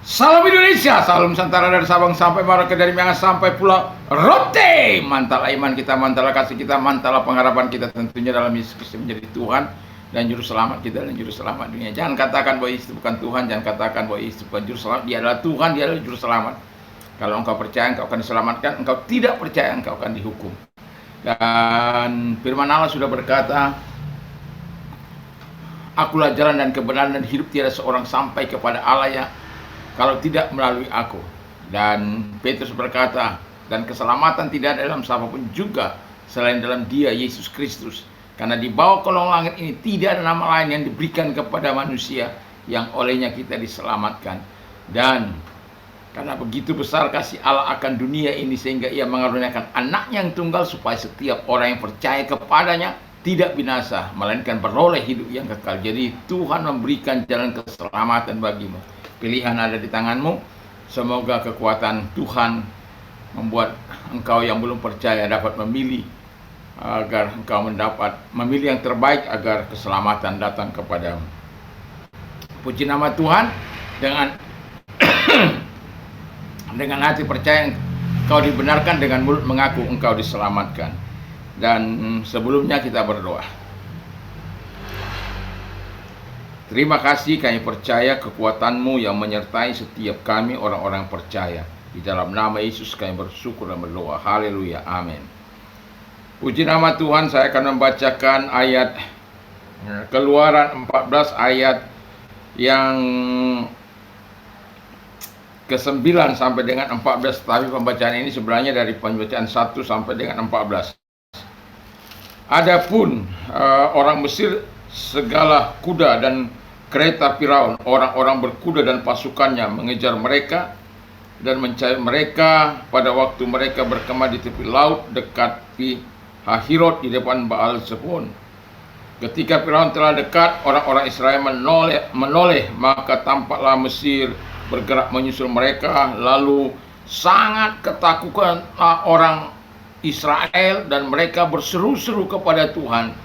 Salam Indonesia, salam Nusantara dari Sabang sampai Merauke, dari Miangas sampai Pulau Rote. Mantap iman kita, mantap kasih kita, mantap pengharapan kita tentunya dalam Yesus Kristus menjadi Tuhan dan Juru Selamat kita dan Juru Selamat dunia. Jangan katakan bahwa Yesus bukan Tuhan, jangan katakan bahwa Yesus bukan Juru Selamat. Dia adalah Tuhan, dia adalah Juru Selamat. Kalau engkau percaya engkau akan diselamatkan, engkau tidak percaya engkau akan dihukum. Dan firman Allah sudah berkata, akulah jalan dan kebenaran dan hidup, tiada seorang sampai kepada Allah ya kalau tidak melalui aku. Dan Petrus berkata, dan keselamatan tidak ada dalam siapapun juga selain dalam Dia, Yesus Kristus. Karena di bawah kolong langit ini tidak ada nama lain yang diberikan kepada manusia yang olehnya kita diselamatkan. Dan karena begitu besar kasih Allah akan dunia ini sehingga Ia mengaruniakan anaknya yang tunggal supaya setiap orang yang percaya kepadanya tidak binasa, melainkan beroleh hidup yang kekal. Jadi Tuhan memberikan jalan keselamatan bagimu. Pilihan ada di tanganmu. Semoga kekuatan Tuhan membuat engkau yang belum percaya dapat memilih, agar engkau mendapat memilih yang terbaik agar keselamatan datang kepadamu. Puji nama Tuhan. Dengan hati percaya engkau dibenarkan, dengan mulut mengaku engkau diselamatkan. Dan sebelumnya kita berdoa. Terima kasih, kami percaya kekuatan-Mu yang menyertai setiap kami orang-orang percaya. Di dalam nama Yesus kami bersyukur dan berdoa. Haleluya, amin. Puji nama Tuhan. Saya akan membacakan ayat Keluaran 14 ayat yang ke-9 sampai dengan 14. Tapi pembacaan ini sebenarnya dari pembacaan 1 sampai dengan 14. Adapun orang Mesir, segala kuda dan kereta Firaun, orang-orang berkuda dan pasukannya mengejar mereka dan mencari mereka pada waktu mereka berkemah di tepi laut dekat Pi Hahirot di depan Baal Zefon. Ketika Firaun telah dekat, orang-orang Israel menoleh, maka tampaklah Mesir bergerak menyusul mereka. Lalu sangat ketakutan orang Israel dan mereka berseru-seru kepada Tuhan.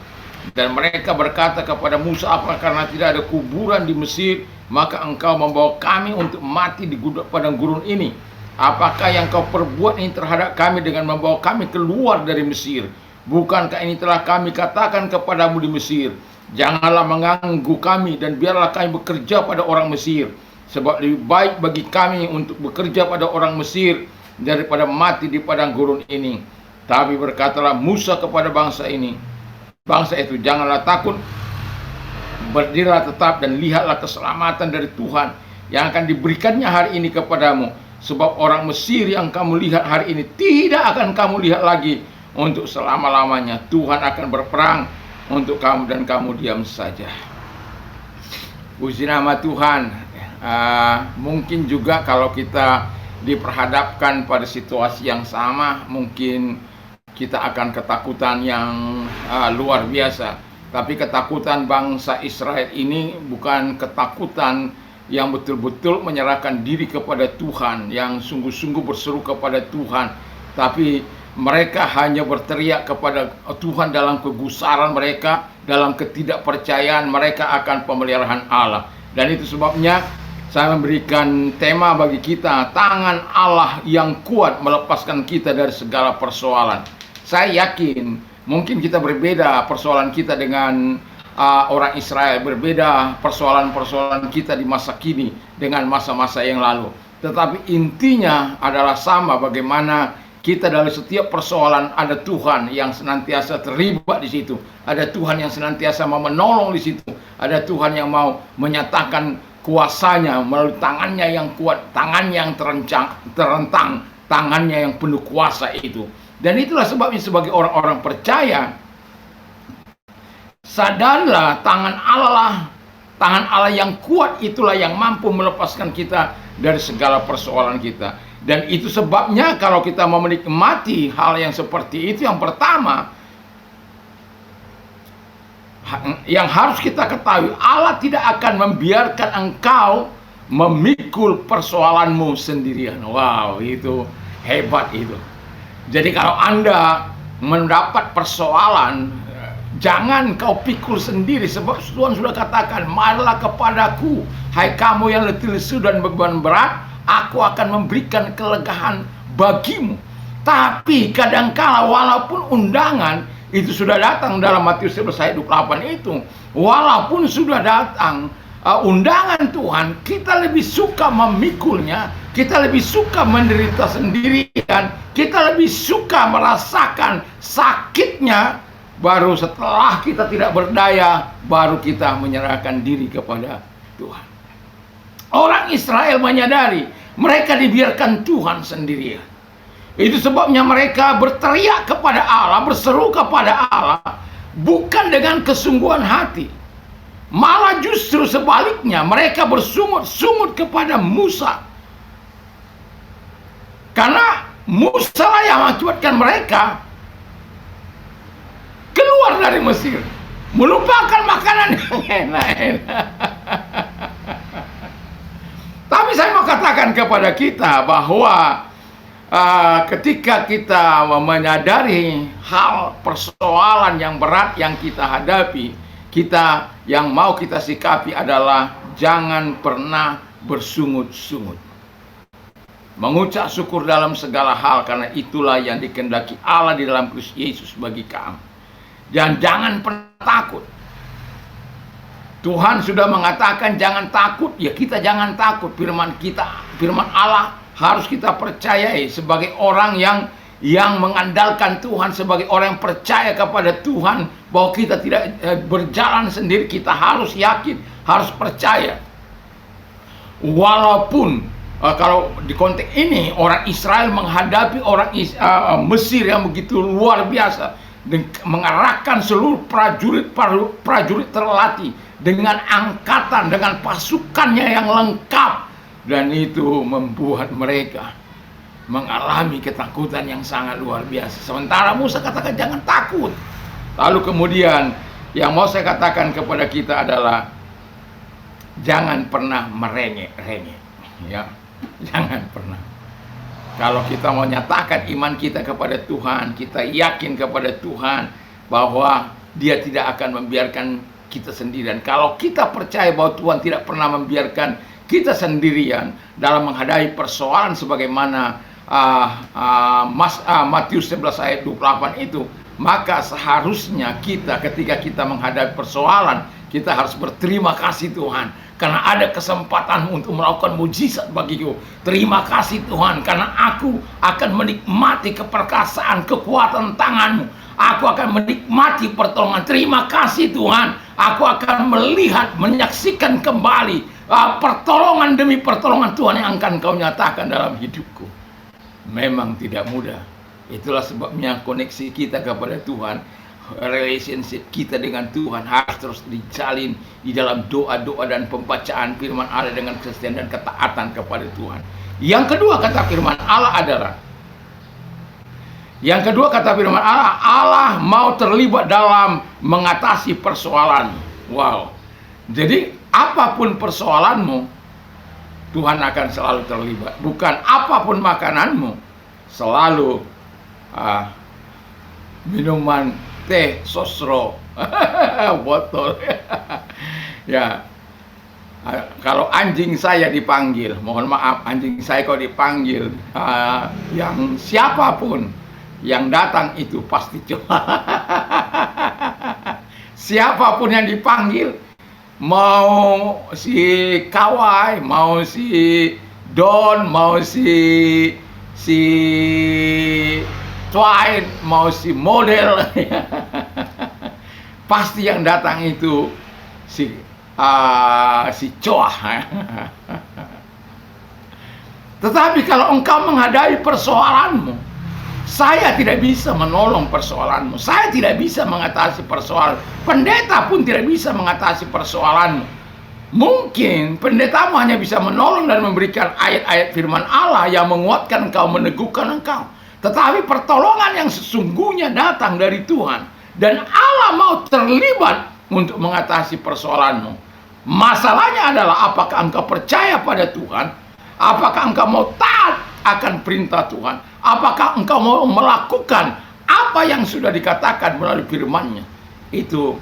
Dan mereka berkata kepada Musa, apa karena tidak ada kuburan di Mesir, maka engkau membawa kami untuk mati di padang gurun ini? Apakah yang kau perbuat ini terhadap kami dengan membawa kami keluar dari Mesir? Bukankah ini telah kami katakan kepadamu di Mesir, janganlah mengganggu kami dan biarlah kami bekerja pada orang Mesir, sebab lebih baik bagi kami untuk bekerja pada orang Mesir daripada mati di padang gurun ini. Tapi berkatalah Musa kepada bangsa itu, janganlah takut, berdirilah tetap dan lihatlah keselamatan dari Tuhan yang akan diberikannya hari ini kepadamu. Sebab orang Mesir yang kamu lihat hari ini tidak akan kamu lihat lagi untuk selama-lamanya. Tuhan akan berperang untuk kamu dan kamu diam saja. Puji nama Tuhan. Mungkin juga kalau kita diperhadapkan pada situasi yang sama, mungkin kita akan ketakutan yang luar biasa. Tapi ketakutan bangsa Israel ini bukan ketakutan yang betul-betul menyerahkan diri kepada Tuhan, yang sungguh-sungguh berseru kepada Tuhan. Tapi mereka hanya berteriak kepada Tuhan dalam kegusaran mereka, dalam ketidakpercayaan mereka akan pemeliharaan Allah. Dan itu sebabnya saya memberikan tema bagi kita, tangan Allah yang kuat melepaskan kita dari segala persoalan. Saya yakin mungkin kita berbeda persoalan kita dengan orang Israel, berbeda persoalan-persoalan kita di masa kini dengan masa-masa yang lalu. Tetapi intinya adalah sama, bagaimana kita dari setiap persoalan ada Tuhan yang senantiasa terlibat di situ. Ada Tuhan yang senantiasa mau menolong di situ. Ada Tuhan yang mau menyatakan kuasanya melalui tangannya yang kuat, tangannya yang terentang, tangannya yang penuh kuasa itu. Dan itulah sebabnya sebagai orang-orang percaya, sadarlah tangan Allah yang kuat itulah yang mampu melepaskan kita dari segala persoalan kita. Dan itu sebabnya kalau kita mau menikmati hal yang seperti itu, yang pertama yang harus kita ketahui, Allah tidak akan membiarkan engkau memikul persoalanmu sendirian. Wow, itu hebat itu. Jadi kalau Anda mendapat persoalan, Jangan kau pikul sendiri, sebab Tuhan sudah katakan, marilah kepadaku, hai kamu yang letih lesu dan beban berat, aku akan memberikan kelegaan bagimu. Tapi kadangkala walaupun undangan itu sudah datang dalam Matius 11 ayat 28 itu, walaupun sudah datang undangan Tuhan, kita lebih suka memikulnya, kita lebih suka menderita sendirian, kita lebih suka merasakan sakitnya. Baru setelah kita tidak berdaya, baru kita menyerahkan diri kepada Tuhan. Orang Israel menyadari mereka dibiarkan Tuhan sendirian. Itu sebabnya mereka berteriak kepada Allah, berseru kepada Allah, bukan dengan kesungguhan hati. Malah justru sebaliknya, mereka bersungut-sungut kepada Musa. Karena Musa lah yang mengakibatkan mereka keluar dari Mesir, melupakan makanan yang enak-enak. Tapi saya mau katakan kepada kita bahwa ketika kita menyadari hal persoalan yang berat yang kita hadapi, kita yang mau kita sikapi adalah jangan pernah bersungut-sungut. Mengucap syukur dalam segala hal, karena itulah yang dikehendaki Allah di dalam Kristus Yesus bagi kamu. Dan jangan pernah takut. Tuhan sudah mengatakan jangan takut, ya kita jangan takut. Firman Allah harus kita percayai sebagai orang yang mengandalkan Tuhan, sebagai orang yang percaya kepada Tuhan, bahwa kita tidak berjalan sendiri. Kita harus yakin, harus percaya. Walaupun kalau di konteks ini orang Israel menghadapi orang Mesir yang begitu luar biasa, mengerahkan seluruh prajurit terlatih dengan angkatan, dengan pasukannya yang lengkap, dan itu membuat mereka mengalami ketakutan yang sangat luar biasa. Sementara Musa katakan jangan takut. Lalu kemudian yang mau saya katakan kepada kita adalah jangan pernah merengek-rengek, ya, jangan pernah. Kalau kita mau nyatakan iman kita kepada Tuhan, kita yakin kepada Tuhan bahwa Dia tidak akan membiarkan kita sendirian. Kalau kita percaya bahwa Tuhan tidak pernah membiarkan kita sendirian dalam menghadapi persoalan sebagaimana Matius 11 ayat 28 itu, maka seharusnya kita ketika kita menghadapi persoalan, kita harus berterima kasih Tuhan, karena ada kesempatan untuk melakukan mujizat bagiku. Terima kasih Tuhan, karena aku akan menikmati keperkasaan, kekuatan tangan-Mu. Aku akan menikmati pertolongan. Terima kasih Tuhan, aku akan melihat, menyaksikan kembali pertolongan demi pertolongan Tuhan yang akan Kau nyatakan dalam hidupku. Memang tidak mudah. Itulah sebabnya koneksi kita kepada Tuhan, relationship kita dengan Tuhan harus terus dijalin di dalam doa-doa dan pembacaan firman Allah dengan kesetiaan dan ketaatan kepada Tuhan. Yang kedua kata firman Allah adalah, Allah mau terlibat dalam mengatasi persoalan. Wow. Jadi apapun persoalanmu, Tuhan akan selalu terlibat. Bukan apapun makananmu, selalu minuman teh sosro botol. Ya, kalau anjing saya dipanggil, mohon maaf, anjing saya kalau dipanggil, yang siapapun yang datang itu pasti coba. Siapapun yang dipanggil, mau si Kawai, mau si Don, mau si Twain, mau si model, pasti yang datang itu si Coah. Tetapi kalau engkau menghadapi persoalanmu, saya tidak bisa menolong persoalanmu, saya tidak bisa mengatasi persoalan, pendeta pun tidak bisa mengatasi persoalanmu. Mungkin pendetamu hanya bisa menolong dan memberikan ayat-ayat firman Allah yang menguatkan engkau, meneguhkan engkau. Tetapi pertolongan yang sesungguhnya datang dari Tuhan, dan Allah mau terlibat untuk mengatasi persoalanmu. Masalahnya adalah apakah engkau percaya pada Tuhan? Apakah engkau mau taat akan perintah Tuhan? Apakah engkau mau melakukan apa yang sudah dikatakan melalui firman-Nya? Itu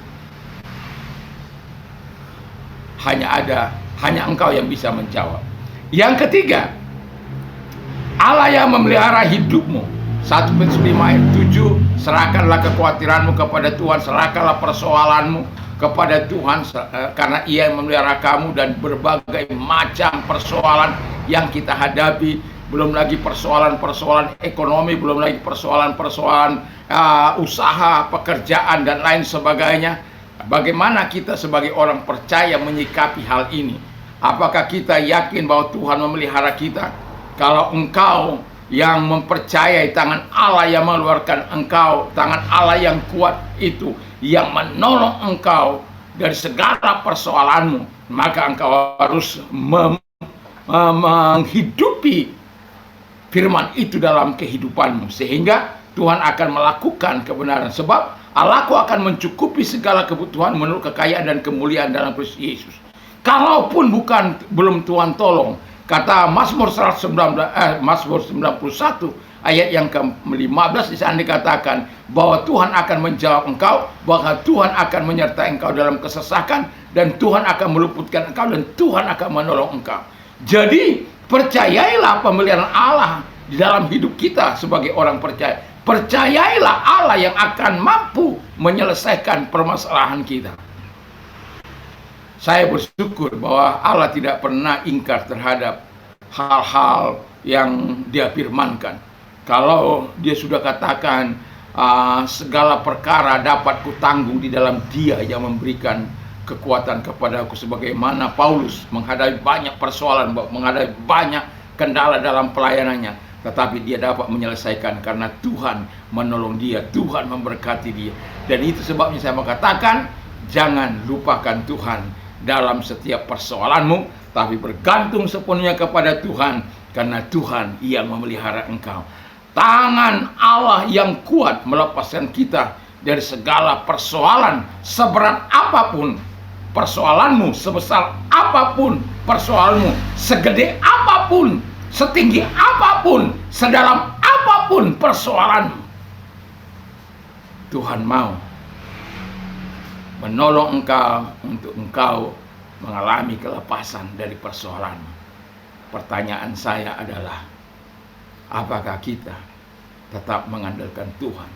hanya Engkau yang bisa menjawab. Yang ketiga, Allah yang memelihara hidupmu. 1 Petrus 5 ayat 7, serahkanlah kekhawatiranmu kepada Tuhan, serahkanlah persoalanmu kepada Tuhan, karena Ia yang memelihara kamu. Dan berbagai macam persoalan yang kita hadapi, belum lagi persoalan-persoalan ekonomi, belum lagi persoalan-persoalan usaha, pekerjaan, dan lain sebagainya. Bagaimana kita sebagai orang percaya menyikapi hal ini? Apakah kita yakin bahwa Tuhan memelihara kita? Kalau engkau yang mempercayai tangan Allah yang mengeluarkan engkau, tangan Allah yang kuat itu yang menolong engkau dari segala persoalanmu, maka engkau harus menghidupi firman itu dalam kehidupanmu, sehingga Tuhan akan melakukan kebenaran. Sebab Allahku akan mencukupi segala kebutuhan menurut kekayaan dan kemuliaan dalam Kristus Yesus. Kalaupun belum Tuhan tolong, kata Mazmur 91 ayat yang ke-15 di sana dikatakan bahwa Tuhan akan menjawab engkau, bahwa Tuhan akan menyertai engkau dalam kesesakan, dan Tuhan akan meluputkan engkau, dan Tuhan akan menolong engkau. Jadi percayailah pemeliharaan Allah di dalam hidup kita sebagai orang percaya. Percayailah Allah yang akan mampu menyelesaikan permasalahan kita. Saya bersyukur bahwa Allah tidak pernah ingkar terhadap hal-hal yang Dia firmankan. Kalau Dia sudah katakan segala perkara dapat kutanggung di dalam Dia yang memberikan kekuatan kepadaku, sebagaimana Paulus menghadapi banyak persoalan, menghadapi banyak kendala dalam pelayanannya, tetapi dia dapat menyelesaikan karena Tuhan menolong dia, Tuhan memberkati dia. Dan itu sebabnya saya mengatakan, jangan lupakan Tuhan dalam setiap persoalanmu, tapi bergantung sepenuhnya kepada Tuhan, karena Tuhan yang memelihara engkau. Tangan Allah yang kuat melepaskan kita dari segala persoalan, seberat apapun persoalanmu, sebesar apapun persoalanmu, segede apapun, setinggi apapun, sedalam apapun persoalanmu, Tuhan mau menolong engkau untuk engkau mengalami kelepasan dari persoalanmu. Pertanyaan saya adalah, apakah kita tetap mengandalkan Tuhan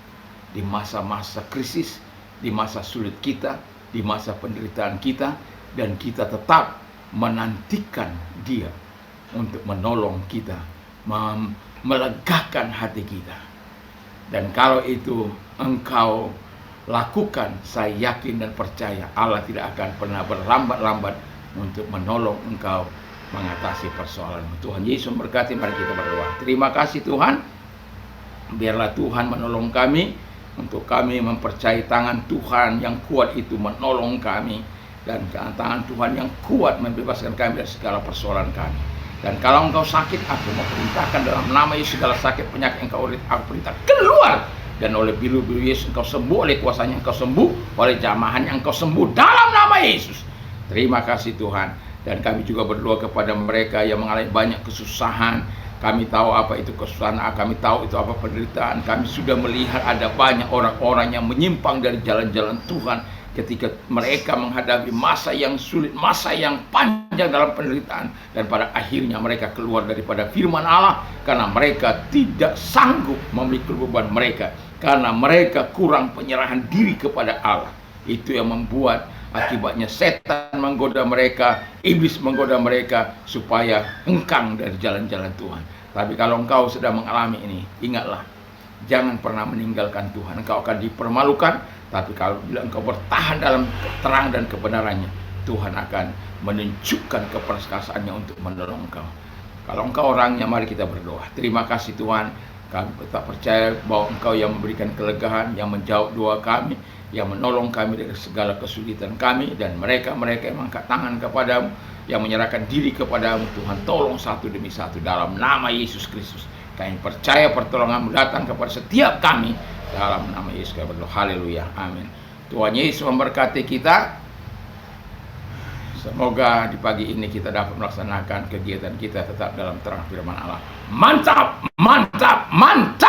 di masa-masa krisis, di masa sulit kita, di masa penderitaan kita, dan kita tetap menantikan Dia untuk menolong kita, melegakan hati kita. Dan kalau itu engkau lakukan, saya yakin dan percaya Allah tidak akan pernah berlambat-lambat untuk menolong engkau mengatasi persoalanmu. Tuhan Yesus memberkati. Mari kita berdoa. Terima kasih Tuhan, biarlah Tuhan menolong kami, untuk kami mempercayai tangan Tuhan yang kuat itu menolong kami, dan tangan Tuhan yang kuat membebaskan kami dari segala persoalan kami. Dan kalau engkau sakit, aku mau perintahkan dalam nama Yesus, segala sakit penyakit engkau aku perintah keluar, dan oleh bilu-bilu Yesus engkau sembuh, oleh kuasanya engkau sembuh, oleh jamahannya engkau sembuh dalam nama Yesus. Terima kasih Tuhan. Dan kami juga berdoa kepada mereka yang mengalami banyak kesusahan. Kami tahu apa itu kesusahan, kami tahu itu apa penderitaan. Kami sudah melihat ada banyak orang-orang yang menyimpang dari jalan-jalan Tuhan ketika mereka menghadapi masa yang sulit, masa yang panjang dalam penderitaan. Dan pada akhirnya mereka keluar daripada firman Allah karena mereka tidak sanggup memikul beban mereka, karena mereka kurang penyerahan diri kepada Allah. Itu yang membuat akibatnya setan menggoda mereka, iblis menggoda mereka supaya hengkang dari jalan-jalan Tuhan. Tapi kalau engkau sedang mengalami ini, ingatlah, jangan pernah meninggalkan Tuhan. Engkau akan dipermalukan, tapi kalau bila engkau bertahan dalam terang dan kebenarannya, Tuhan akan menunjukkan keperkasaannya untuk menolong engkau. Kalau engkau orangnya, mari kita berdoa. Terima kasih Tuhan, kami tetap percaya bahwa engkau yang memberikan kelegaan, yang menjawab doa kami, yang menolong kami dari segala kesulitan kami. Dan mereka-mereka yang mengangkat tangan kepadamu, yang menyerahkan diri kepadamu, Tuhan tolong satu demi satu dalam nama Yesus Kristus. Kami percaya pertolongan-Mu datang kepada setiap kami dalam nama Yesus kami berdoa. Haleluya, amin. Tuhan Yesus memberkati kita. Semoga di pagi ini kita dapat melaksanakan kegiatan kita tetap dalam terang firman Allah. Mantap, mantap, mantap.